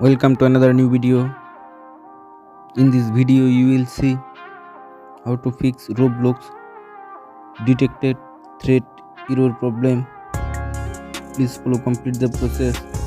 Welcome to another new video. In this video you will see how to fix Roblox detected threat error problem. Please follow complete the process.